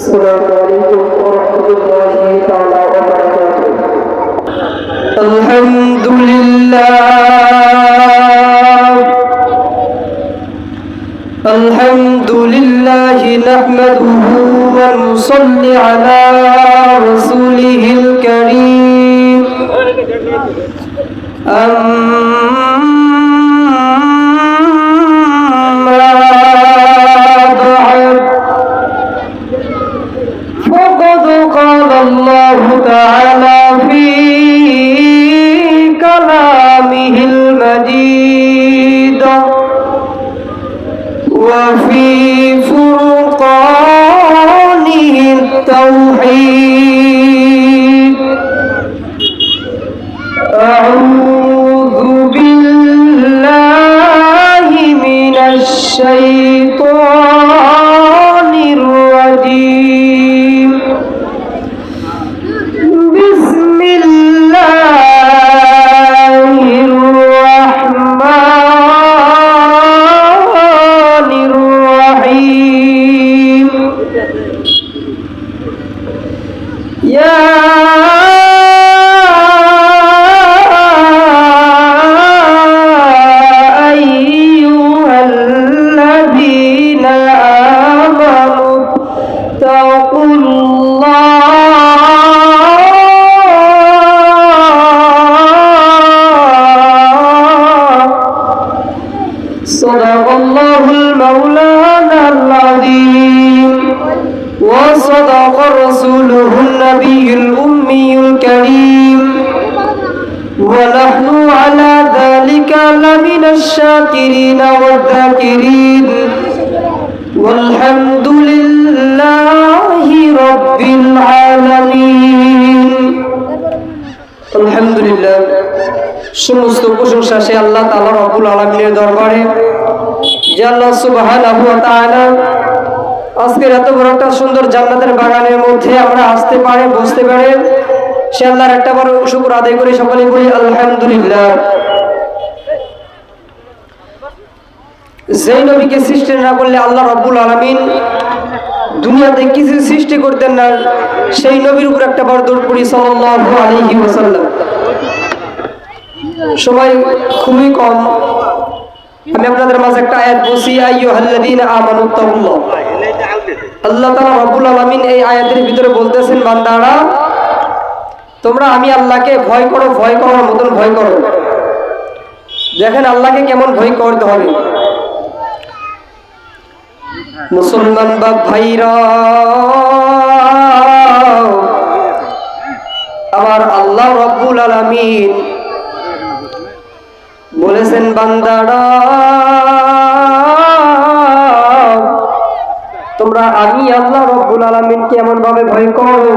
السلام عليكم ورحمة الله تعالى وبركاته. الحمد لله نحمده ونصلي على رسوله الكريم. الله تعالى في كلامه المجيد وفي فرقانه التوحيد. أعوذ بالله من الشيطان الرجيم. بسم الله الرحمن الرحيم. يا أيها الذين آمنوا اتقوا الله صدق الله المولانا العظيم وصدق رسوله النبي الأمي الكريم ونحن على ذلك لمن الشاكرين والذاكرين والحمد لله رب العالمين. الحمد لله সমস্ত প্রশংসা সে আল্লাহ তাআলা রব্বুল আলামিনের দরবারে যে আল্লাহ সুবহানাহু ওয়া তাআলা আজকের এত বড় একটা সুন্দর জান্নাতের বাগানের মধ্যে আমরা আসতে পারে বসতে পারে সে আল্লাহর একটা বড় শুকর আদায় করি সকলে বলি আলহামদুলিল্লাহ। যেই নবীকে সৃষ্টি না করলে আল্লাহ রব্বুল আলামিন দুনিয়াতে কিছু সৃষ্টি করতেন না, সেই নবীর উপর একটা বার দরুদ পড়ি সাল্লাল্লাহু আলাইহি ওয়াসাল্লাম। সময় খুবই কম, আমি আপনাদের মাঝে একটা আয়াত বলছি, আইয়ুহাল্লাযীনা আমানু তাকুল্লাহ। আল্লাহ তাআলা রব্বুল আলামিন এই আয়াতের ভিতরে বলতেছেন, বান্দারা তোমরা আমি আল্লাহকে ভয় করো, ভয় করার মতন ভয় করো। দেখেন আল্লাহকে কেমন ভয় করতে হবে। মুসলমান বা ভাইরা, আমার আল্লাহ রব্বুল আলামিন বলেছেন, বান্দারা তোমরা আমি আল্লাহ রব্বুল আলামিনকে এমন ভাবে ভয় করো,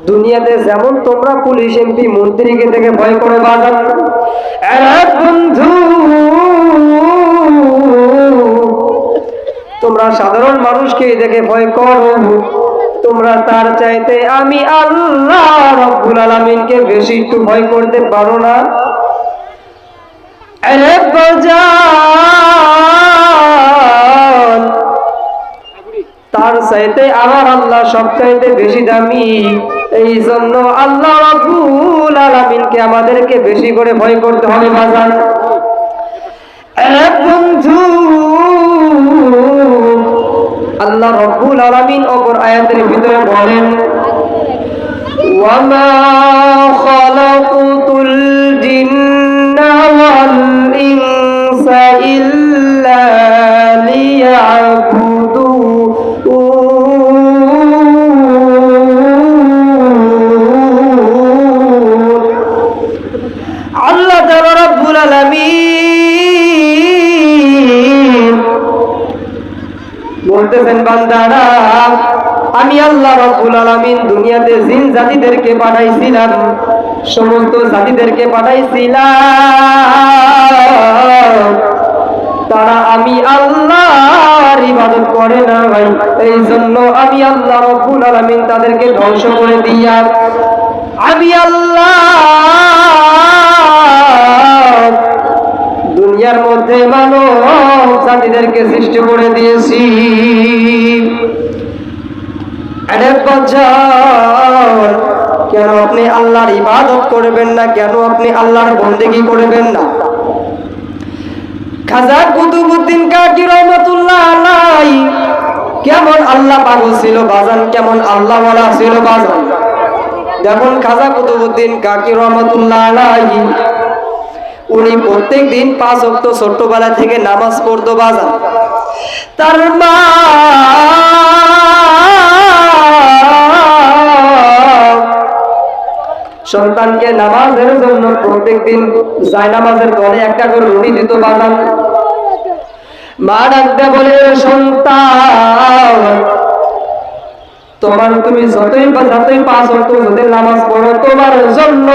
দুনিয়াতে যেমন তোমরা পুলিশ এমপি মন্ত্রীকে দেখে ভয় করো বাজান, বন্ধু তোমরা সাধারণ মানুষকে দেখে ভয় করো, তোমরা তার চাইতে আমি আল্লাহ রব্বুল আলামিনকে বেশি একটু ভয় করতে পারো না? তার চাইতে আমার আল্লাহ সব চাইতে বেশি দামি। এই জন্য আল্লাহ রাব্বুল আলামিনকে আমাদেরকে বেশি করে ভয় করতে হবে বাজান। বন্ধু আল্লাহ রাব্বুল আলামিন অপর আয়াতের ভিতরে বলেন, ওয়ামা খালাকুতুল জিন্না ওয়াল ইনসা ইল্লা লিয়াবুদুন। আল্লাহ তাআলা রাব্বুল আলামিন বলতেছেন, বান্দারা আমি আল্লাহ রাব্বুল আলামিন দুনিয়াতে জিন জাতিদেরকে পাঠাইছিলাম, সমস্ত জাতিদেরকে পাঠাইছিলাম, তারা আমি আল্লাহর ইবাদত করে না ভাই। এই জন্য আমি আল্লাহ রাব্বুল আলামিন তাদেরকে ধ্বংস করে দিয়া আমি আল্লাহ দুনিয়ার মধ্যে মানব জাতিদেরকে সৃষ্টি করে দিয়েছি। বাজার, কেন আপনি আল্লাহর ইবাদত করবেন না? কেন আপনি আল্লাহর বন্দেগী করবেন না? খাজা কুতুবউদ্দিন কাকি রহমাতুল্লাহ আলাইহি কেমন আল্লাহ পাগল ছিল বাজান, কেমন আল্লাহ ওয়ালা ছিল বাজান। দেখুন খাজা কুতুবউদ্দিন কাকি রহমাতুল্লাহ আলাইহি উনি প্রত্যেক দিন 5 ওয়াক্ত ছোট্টবেলা থেকে নামাজ পড়তো বাজান। তার মা সন্তানকে নামাজের জন্য প্রত্যেকদিন জায়নামাজের তলে একটা করে রুটি দিত বাজান। মা ডাকতে বলে, সন্তান তুমি যতই 5 ওয়াক্ত যদি নামাজ পড়ো, তোমার জন্য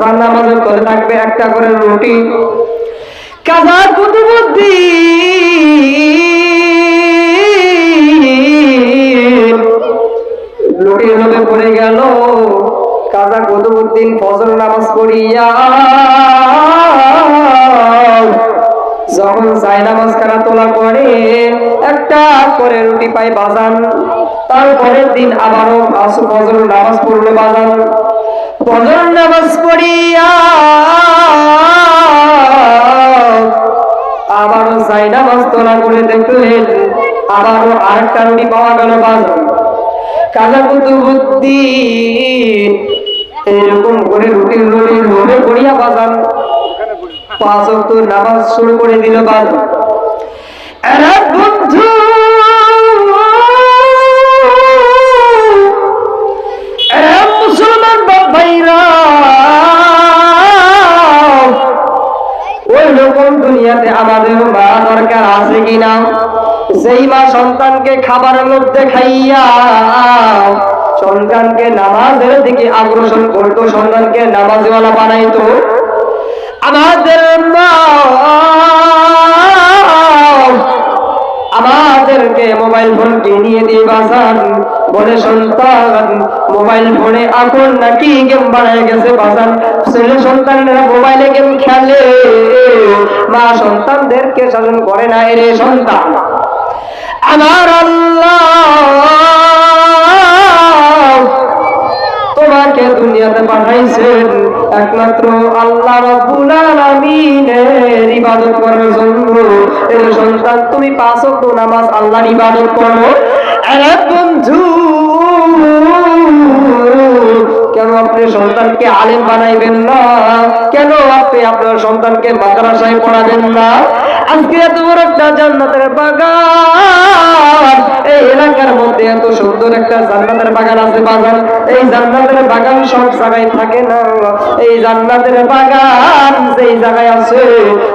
জায়নামাজের তলে থাকবে একটা করে রুটি। খাজা কুতুবউদ্দিন রুটির লোভে পড়ে গেল। খাজা কুতুবউদ্দিন ফজর নামাজ পড়িয়া যখন জায়নামাজ খানা তোলা করে একটা করে রুটি পাই বাজান। তারপরের দিন আবারও ফজর নামাজ পড়লো বাজান। ফজর নামাজ পড়িয়া আবারও জায়নামাজ তোলা করে দেখলেন আবারও আরেকটা রুটি পাওয়া গেল বাজান। খাজা কুতুবউদ্দিন এরকম করে রুটির লোভে পড়িয়া বাজান 5 ওয়াক্ত নামাজ শুরু করে দিল বাজান। এরা বন্ধু মুসলমান ভাইরা, ওই রকম দুনিয়াতে আমাদের মা দরকার আছে কিনা? যেই মা সন্তানকে খাবারের লোভ দেখাইয়া সন্তানকে নামাজের দিকে আগ্রসর করতো, সন্তানকে নামাজওয়ালা বানাইতো, আমাদের মা আমাদেরকে মোবাইল ফোন কিনিয়ে দিয়ে বাজান বলে, সন্তান মোবাইল ফোনে এখন নাকি গেম বানায় গেছে বাজান। ছেলে সন্তানেরা মোবাইলে গেম খেলে, মা সন্তানদেরকে শাসন করে না। রে সন্তান, আমার আল্লাহ তোমাকে দুনিয়াতে পাঠাইছেন একমাত্র আল্লাহ রাব্বুল আলামিনের ইবাদত করার জন্য। এর সন্তান তুমি 5 ওয়াক্ত নামাজ আল্লাহর ইবাদত করো। আরে বন্ধু, কেন আপনি সন্তানকে আলেম বানাইবেন না? কেন আপনি আপনার সন্তানকে মাদ্রাসায় পড়াবেন না? আজকে এত বড় একটা জান্নাতের বাগান, এই এলাকার মধ্যে এত সুন্দর একটা জান্নাতের বাগান আছে বাগান। এই জান্নাতের বাগান সব জায়গায় থাকে না। এই জান্নাতের বাগান যেই জায়গায় আছে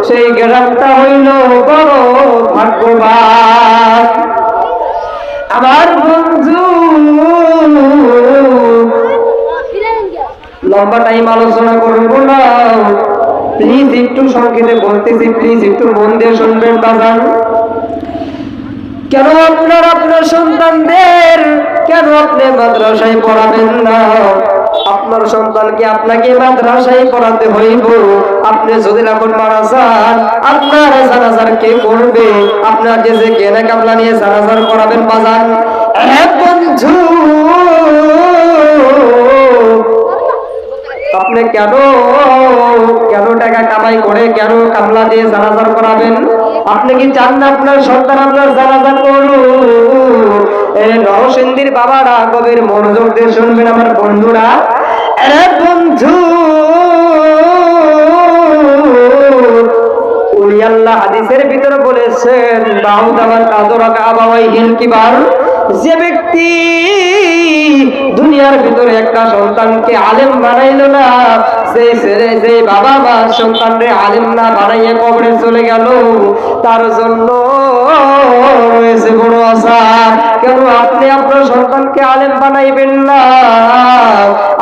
সেই গ্রামটা হইল বড় ভাগ্যবান। আমার বন্ধু, লম্বা টাইম আলোচনা করবো না, প্লিজ একটু সংক্ষেপে বলতেছি, প্লিজ একটু মন দিয়ে শুনবেন বাজান। কেন আপনার সন্তানদের কেন আপনি মাদ্রাসায় পড়াবেন না? আপনার সন্তানকে আপনাকে মাদ্রাসায় পড়াতে হইব। আপনি যদি এখন মারা যান, আপনার জানাজার কে করবে? আপনার যে কেনা কামলা নিয়ে জানাজার করাবেন বাজান। বন্ধু, আপনি কেন টাকা কামাই করে কেন কামলা দিয়ে জানাজার করাবেন? আপনি কি চান না আপনার সন্তান আপনার জানাজা করুন? নরসিংদীর বাবারা গভীর মনোযোগ দিয়ে শুনবেন আমার বন্ধুরা। বন্ধু, উনি আল্লাহ হাদিসের ভিতরে বলেছেন, যে ব্যক্তি দুনিয়ার ভিতরে একটা সন্তানকে আলেম বানাইল না, সেই ছেলে যে বাবা মা সন্তানরে আলেম না বানাইয়ে কবরে চলে গেল, তার জন্য রয়েছে বড় আশা। কেন আপনি আপনার সন্তানকে আলেম বানাইবেন না?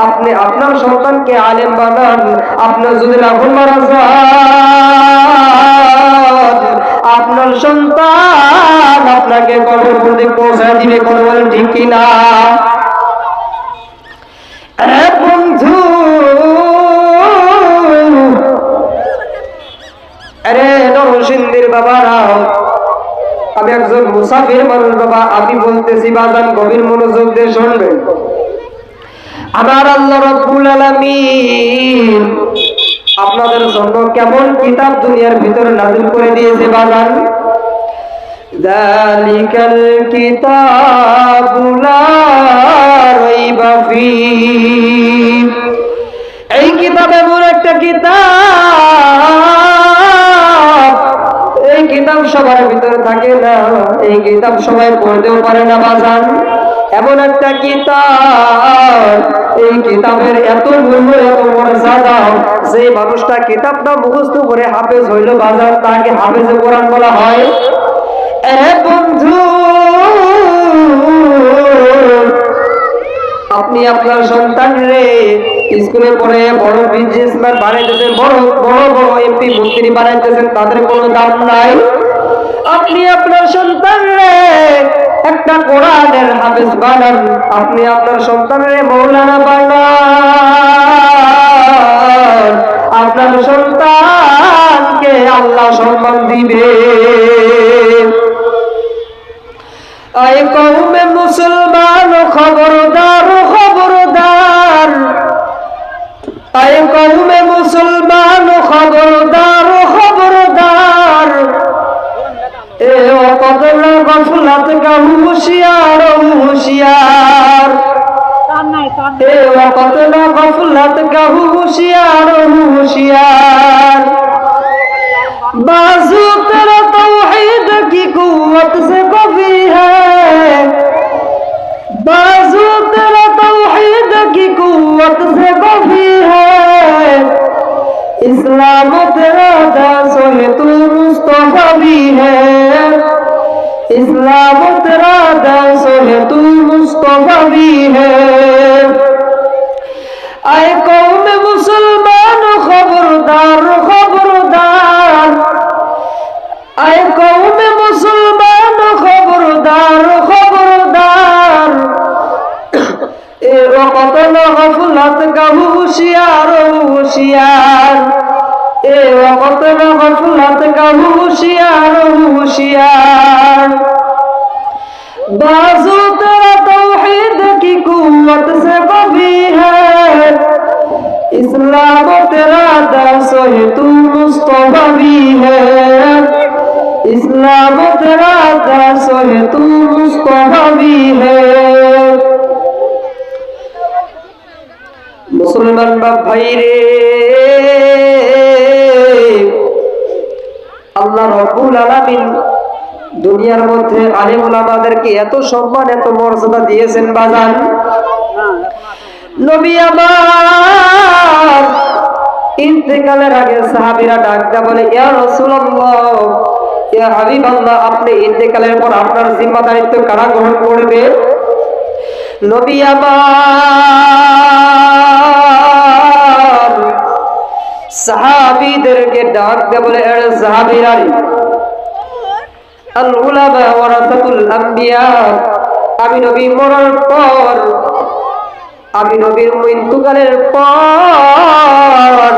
আপনি আপনার সন্তানকে আলেম বানান। আপনার যদি এখন মারা যান, আপনার সন্তান আপনাকে কবর পর্যন্ত পৌঁছায় দিবে। কোনো বলেন ঠিক কিনা? বন্ধু, আরে নরসিংদীর বাবারা, আমি একজন মুসাফির মানুষ বাবা, আমি বলতেছি বাজান গভীর মনোযোগ দিয়ে শুনবেন। আমার আল্লাহ রাব্বুল আলামিন আপনাদের জন্য কেমন কিতাব দুনিয়ার ভিতরে নাযিল করে দিয়েছে বাজান। যালিকাল কিতাবু লা রাইবা ফীহি, এই কিতাব এমন একটা কিতাব, এই কিতাব সবার ভিতরে থাকে না, এই কিতাব সবাই পড়তেও পারে না বাজান। এমন একটা কিতাব, এই কিতাবের এত মূল্য এত মর্যাদা, যে মানুষটা কিতাবটা মুখস্থ করে হাফেজ হইল বাজান, তাকে হাফেজে কোরআন বলা হয়। এ বন্ধু, আপনি আপনার সন্তানরে স্কুলে পড়ে বড় বিজনেসম্যান বানাইতেছেন, বড় বড় বড় এমপি মন্ত্রী বানাইতেছেন, তাদের কোনো দাম নাই। আপনি আপনার সন্তানরে একটা কোরআনের হাফেজ বানান, আপনি আপনার সন্তানরে মৌলানা বানান, আপনার সন্তানকে আল্লাহ সম্মান দিবে। আয় কওমে মুসলমান খবরদার খবরদার, আয় কওমে মুসলমান খবরদার খবরদার, এ ওয়াক্ত না গফলত কা হুশিয়ার হুশিয়ার, এ ওয়াক্ত না গফলত কা হুশিয়ার হুশিয়ার। बाजू तेरा तौहीद की कुव्वत से कभी है, बाजू तेरा तौहीद की कुव्वत से कभी है, इस्लाम तेरा दासो है तू मुस्तफा भी है, इस्लाम तेरा दासो है तू मुस्तफा भी है। आए कौम मुसलमान खबरदार खबरदार, आए कौम मुसलमान खबरदार खबरदार, ए वक्त न गफलत का होशियार होशियार, ए वक्त न गफलत का होशियार होशियार। बाजू तेरा तौहीद की कुव्वत से कभी है, इस्लाम तेरा दासो है तू मुस्तफा भी है, इस्लाम तेरा दासो है तू मुस्तफा भी है। मुसलमान बाप भाई रे, আল্লাহ রাব্বুল আলামিন দুনিয়ার মধ্যে আলেম ওলামাদেরকে এত সম্মান এত মর্যাদা দিয়েছেন বাজান। নবী আমার ইন্তেকালের আগে সাহাবীরা ডাকতে বলে, ইয়া রাসূলুল্লাহ, ইয়া হাবিবাল্লাহ, আপনি ইন্তেকালের পর আপনার জিম্মাদারিত্ব কারা গ্রহণ করবে? নবী আমার সাহাবীদেরকে ডাকতে বলে, এ সাহাবীরা, আল উলামা ওয়ারাসাতুল আম্বিয়া, আমি নবী মরার পর, আমি নবীর ইন্তেকালের পর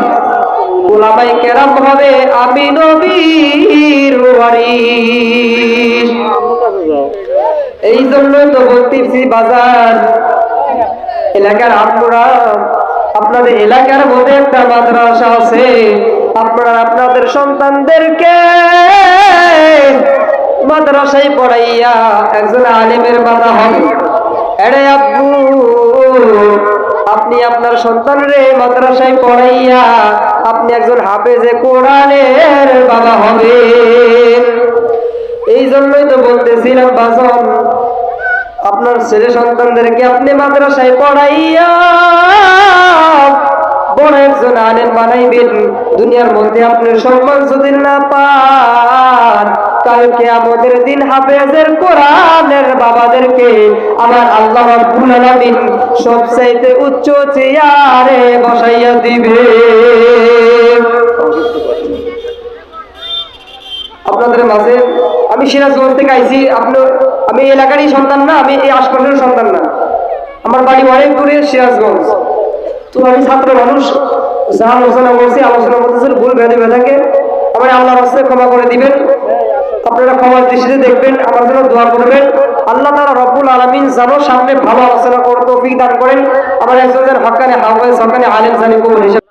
উলামায়ে কেরাম হবে আমি নবীর ওয়ারিস। এই জন্যই তো বলতেছি বাজার, এলাকার আপনারা, আপনাদের এলাকার মধ্যে একটা মাদ্রাসা আছে, আপনারা আপনাদের সন্তানদেরকে মাদ্রাসায় পড়াইয়া একজন আলেমের বাবা হবে। এরে আব্বু, আপনি আপনার সন্তানরে মাদ্রাসায় পড়াইয়া আপনি একজন হাফেজে কোরআনের বাবা হবেন। এই জন্যই তো বলতেছিলাম বাজন, আপনার ছেলে সন্তানদেরকে আপনি মাদ্রাসায় পড়াইয়া বড় একজন আলেম বানাইবেন। দুনিয়ার মধ্যে আপনি সম্মান যদি না পান, কালকে আমাদের দিন হাফেজের কোরআনের বাবাদেরকে আমার আল্লাহ রাব্বুল আলামিন সবচাইতে উচ্চ চেয়ারে বসাইয়া দিবে। আপনাদের মাঝে আমি সিরাজগঞ্জ থেকে আইছি, আমি এই এলাকারই সন্তান না, আমি এই আশপাশের সন্তান না, আমার বাড়ি অনেক দূরে সিরাজগঞ্জ। তো আমি ছাত্র মানুষ, যা আলোচনা করছি, আলোচনা করতেছিল ভুল ভেদে ভেদাকে আমার আল্লাহর রাস্তায় ক্ষমা করে দিবেন। আপনারা ক্ষমার দৃষ্টিতে দেখবেন, আমার জন্য দোয়া করবেন। আল্লাহ তাআলা রব্বুল আলামিন যেন সামনে ভালো আলোচনা করার তৌফিক দান করেন। আমার একজন হক্কানি হাফেজ, হক্কানি আলেম জানি কবুল হিসেবে।